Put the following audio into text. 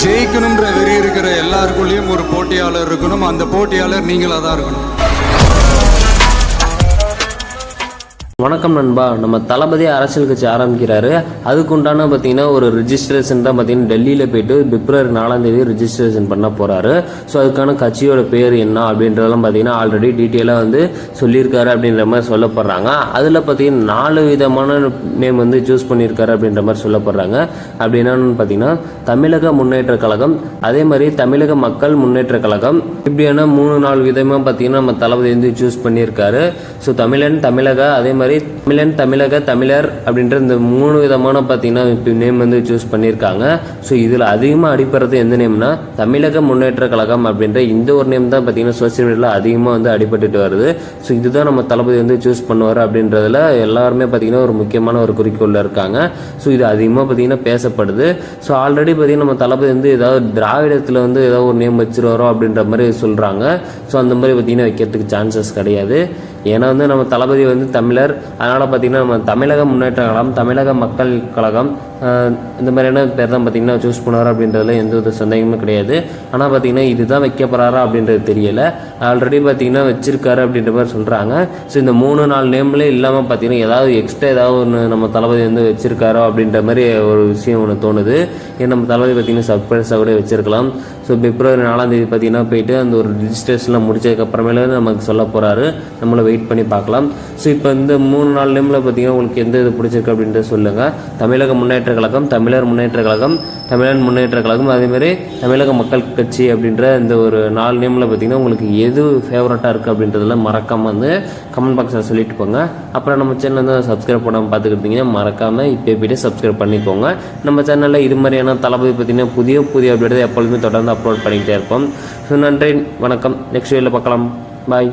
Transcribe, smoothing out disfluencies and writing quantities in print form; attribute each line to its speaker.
Speaker 1: ஜெயிக்கணும்ன்ற வெறி இருக்கிற எல்லாருக்குள்ளேயும் ஒரு போட்டியாளர் இருக்கணும். அந்த போட்டியாளர் நீங்களாக தான் இருக்கணும்.
Speaker 2: வணக்கம் நண்பா. நம்ம தளபதி அரசியல் கட்சி ஆரம்பிக்கிறாரு. அதுக்குண்டான பார்த்தீங்கன்னா ஒரு ரிஜிஸ்ட்ரேஷன் தான் பார்த்தீங்கன்னா டெல்லியில் போயிட்டு பிப்ரவரி 4ஆம் தேதி ரிஜிஸ்ட்ரேஷன் பண்ண போகிறாரு. ஸோ அதுக்கான கட்சியோட பேர் என்ன அப்படின்றதெல்லாம் பார்த்தீங்கன்னா ஆல்ரெடி டீட்டெயிலாக வந்து சொல்லியிருக்காரு அப்படின்ற மாதிரி சொல்லப்படுறாங்க. அதில் பார்த்தீங்கன்னா 4 விதமான நேம் வந்து சூஸ் பண்ணியிருக்காரு அப்படின்ற மாதிரி சொல்லப்படுறாங்க. அப்படி என்னன்னு பார்த்தீங்கன்னா தமிழக முன்னேற்ற கழகம், அதே மாதிரி தமிழக மக்கள் முன்னேற்ற கழகம், இப்படியான 3-4 விதமாக பார்த்தீங்கன்னா நம்ம தளபதி வந்து சூஸ் பண்ணியிருக்காரு. ஸோ தமிழன், தமிழக, அதே மாதிரி தமிழன், தமிழக, தமிழர் அப்படின்ற இந்த 3 விதமான பார்த்தீங்கன்னா நேம் வந்து சூஸ் பண்ணியிருக்காங்க. ஸோ இதில் அதிகமாக அடிப்படுறது எந்த நேம்னா தமிழக முன்னேற்ற கழகம் அப்படின்ற இந்த ஒரு நேம் தான் பார்த்தீங்கன்னா சோசியல் மீடியாவில் அதிகமாக வந்து அடிபட்டுட்டு வருது. ஸோ இதுதான் நம்ம தளபதி வந்து சூஸ் பண்ணுவார் அப்படின்றதுல எல்லாருமே பார்த்தீங்கன்னா ஒரு முக்கியமான ஒரு குறிக்கோளில் இருக்காங்க. ஸோ இது அதிகமாக பார்த்தீங்கன்னா பேசப்படுது. ஸோ ஆல்ரெடி பார்த்தீங்கன்னா நம்ம தளபதி வந்து ஏதாவது திராவிடத்தில் வந்து ஏதாவது ஒரு நேம் வச்சிருவாரோ அப்படின்ற மாதிரி சொல்கிறாங்க. ஸோ அந்த மாதிரி பார்த்தீங்கன்னா வைக்கிறதுக்கு சான்சஸ் கிடையாது. ஏன்னா வந்து நம்ம தளபதி வந்து தமிழர், அதனால் பார்த்தீங்கன்னா நம்ம தமிழக முன்னேற்ற கழகம், தமிழக மக்கள் கழகம் இந்த மாதிரியான பேர் தான் பார்த்தீங்கன்னா சூஸ் பண்ணுவார் அப்படின்றதுல எந்த ஒரு சந்தேகமும் கிடையாது. ஆனால் பார்த்தீங்கன்னா இதுதான் வைக்க போகிறாரா அப்படின்றது தெரியலை. ஆல்ரெடி பார்த்தீங்கன்னா வச்சிருக்காரு அப்படின்ற மாதிரி சொல்கிறாங்க. ஸோ இந்த 3-4 நேம்லேயே இல்லாமல் பார்த்தீங்கன்னா ஏதாவது எக்ஸ்ட்ரா ஏதாவது ஒன்று நம்ம தளபதி வந்து வச்சிருக்காரோ அப்படின்ற மாதிரி ஒரு விஷயம் ஒன்று தோணுது. ஏன்னா நம்ம தளபதி பார்த்தீங்கன்னா சர்ப்ரைஸாக கூட வச்சிருக்கலாம். ஸோ பிப்ரவரி 4ஆம் தேதி பார்த்தீங்கன்னா போயிட்டு அந்த ஒரு ரிஜிஸ்ட்ரேஷனில் முடிச்சதுக்கப்புறமேல நமக்கு சொல்ல போகிறாரு. நம்மளை வெயிட் பண்ணி பார்க்கலாம். ஸோ இப்போ இந்த 3-4 நேமில் பார்த்தீங்கன்னா உங்களுக்கு எந்த இது பிடிச்சிருக்கு அப்படின்றத சொல்லுங்கள். தமிழக முன்னேற்ற கழகம், தமிழர் முன்னேற்ற கழகம், தமிழன் முன்னேற்ற கழகம், அதேமாதிரி தமிழக மக்கள் கட்சி அப்படின்ற இந்த ஒரு 4 நேமில் பார்த்தீங்கன்னா உங்களுக்கு எது ஃபேவரட்டாக இருக்குது அப்படின்றதெல்லாம் மறக்காமல் வந்து கமெண்ட் பாக்ஸில் சொல்லிட்டு போங்க. அப்புறம் நம்ம சேனல் வந்து சப்ஸ்கிரைப் பண்ணாமல் பார்த்துக்கிட்டீங்கன்னா மறக்காமல் இப்போ போய்ட்டு சப்ஸ்கிரைப் பண்ணிக்கோங்க. நம்ம சேனலில் இது மாதிரியான தளபதி பார்த்தீங்கன்னா புதிய அப்டேட் எப்பொழுதுமே தொடர்ந்து அப்லோட் பண்ணிக்கிட்டே இருப்போம். ஸோ நன்றி, வணக்கம். நெக்ஸ்ட் வீடியோவில் பார்க்கலாம். பாய்.